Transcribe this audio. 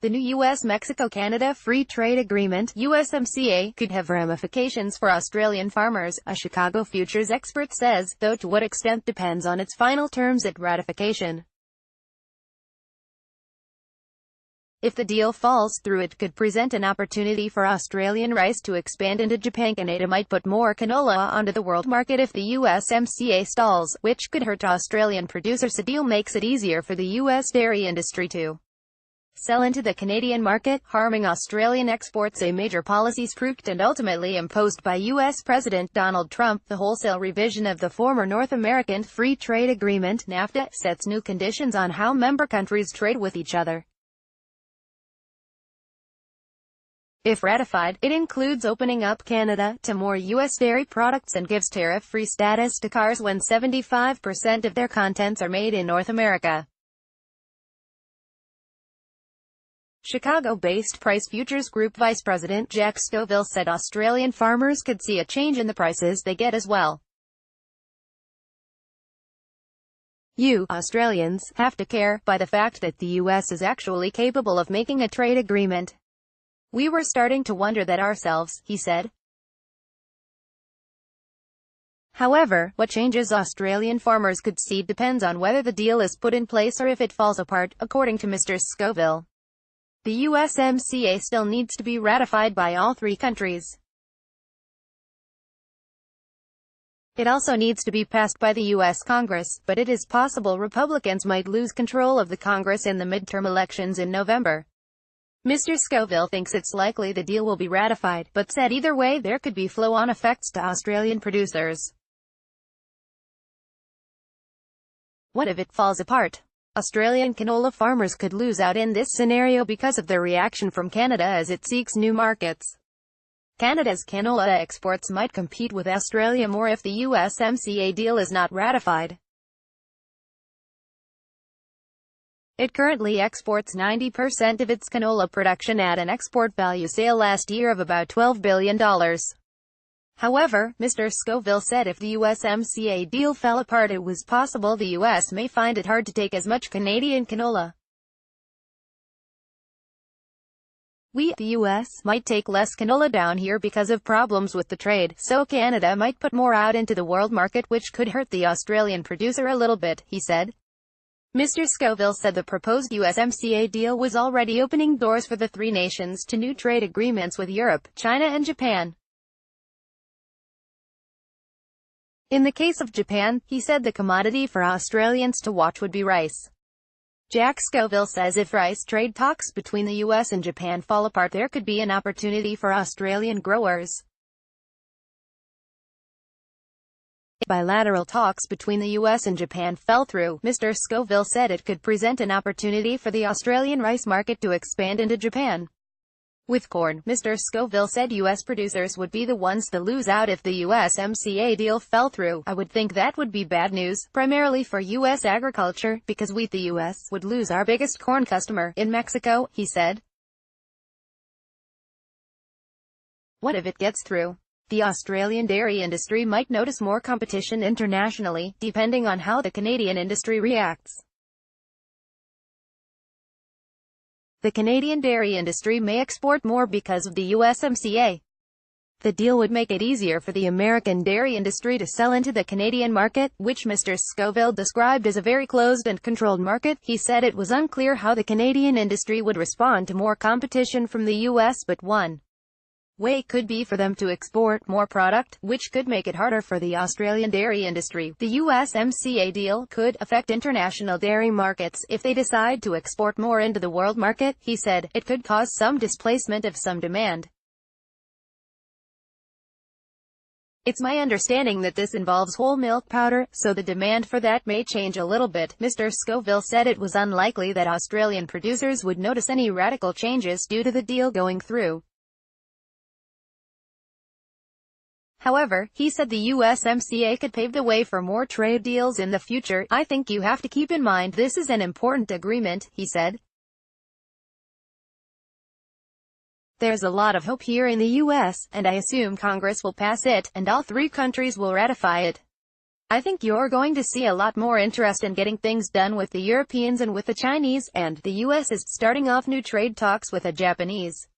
The new US-Mexico-Canada Free Trade Agreement (USMCA) could have ramifications for Australian farmers, a Chicago futures expert says, though to what extent depends on its final terms at ratification. If the deal falls through, it could present an opportunity for Australian rice to expand into Japan. Canada might put more canola onto the world market if the USMCA stalls, which could hurt Australian producers. The deal makes it easier for the US dairy industry to sell into the Canadian market, harming Australian exports. A major policy approved and ultimately imposed by U.S. President Donald Trump, the wholesale revision of the former North American Free Trade Agreement (NAFTA) sets new conditions on how member countries trade with each other. If ratified, it includes opening up Canada to more U.S. dairy products and gives tariff-free status to cars when 75% of their contents are made in North America. Chicago-based Price Futures Group Vice President Jack Scoville said Australian farmers could see a change in the prices they get as well. You, Australians, have to care by the fact that the US is actually capable of making a trade agreement. We were starting to wonder that ourselves, he said. However, what changes Australian farmers could see depends on whether the deal is put in place or if it falls apart, according to Mr. Scoville. The USMCA still needs to be ratified by all three countries. It also needs to be passed by the U.S. Congress, but it is possible Republicans might lose control of the Congress in the midterm elections in November. Mr. Scoville thinks it's likely the deal will be ratified, but said either way there could be flow-on effects to Australian producers. What if it falls apart? Australian canola farmers could lose out in this scenario because of their reaction from Canada as it seeks new markets. Canada's canola exports might compete with Australia more if the USMCA deal is not ratified. It currently exports 90% of its canola production at an export value sale last year of about $12 billion. However, Mr. Scoville said if the USMCA deal fell apart, it was possible the US may find it hard to take as much Canadian canola. We, the US, might take less canola down here because of problems with the trade, so Canada might put more out into the world market, which could hurt the Australian producer a little bit, he said. Mr. Scoville said the proposed USMCA deal was already opening doors for the three nations to new trade agreements with Europe, China and Japan. In the case of Japan, he said the commodity for Australians to watch would be rice. Jack Scoville says if rice trade talks between the US and Japan fall apart, there could be an opportunity for Australian growers. If bilateral talks between the US and Japan fell through, Mr. Scoville said it could present an opportunity for the Australian rice market to expand into Japan. With corn, Mr. Scoville said U.S. producers would be the ones to lose out if the USMCA deal fell through. I would think that would be bad news, primarily for U.S. agriculture, because we, the U.S., would lose our biggest corn customer, in Mexico, he said. What if it gets through? The Australian dairy industry might notice more competition internationally, depending on how the Canadian industry reacts. The Canadian dairy industry may export more because of the USMCA. The deal would make it easier for the American dairy industry to sell into the Canadian market, which Mr. Scoville described as a very closed and controlled market. He said it was unclear how the Canadian industry would respond to more competition from the US, but one way could be for them to export more product, which could make it harder for the Australian dairy industry. The USMCA deal could affect international dairy markets if they decide to export more into the world market, he said. It could cause some displacement of some demand. It's my understanding that this involves whole milk powder, so the demand for that may change a little bit. Mr. Scoville said it was unlikely that Australian producers would notice any radical changes due to the deal going through. However, he said the USMCA could pave the way for more trade deals in the future. I think you have to keep in mind this is an important agreement, he said. There's a lot of hope here in the US, and I assume Congress will pass it, and all three countries will ratify it. I think you're going to see a lot more interest in getting things done with the Europeans and with the Chinese, and the US is starting off new trade talks with the Japanese.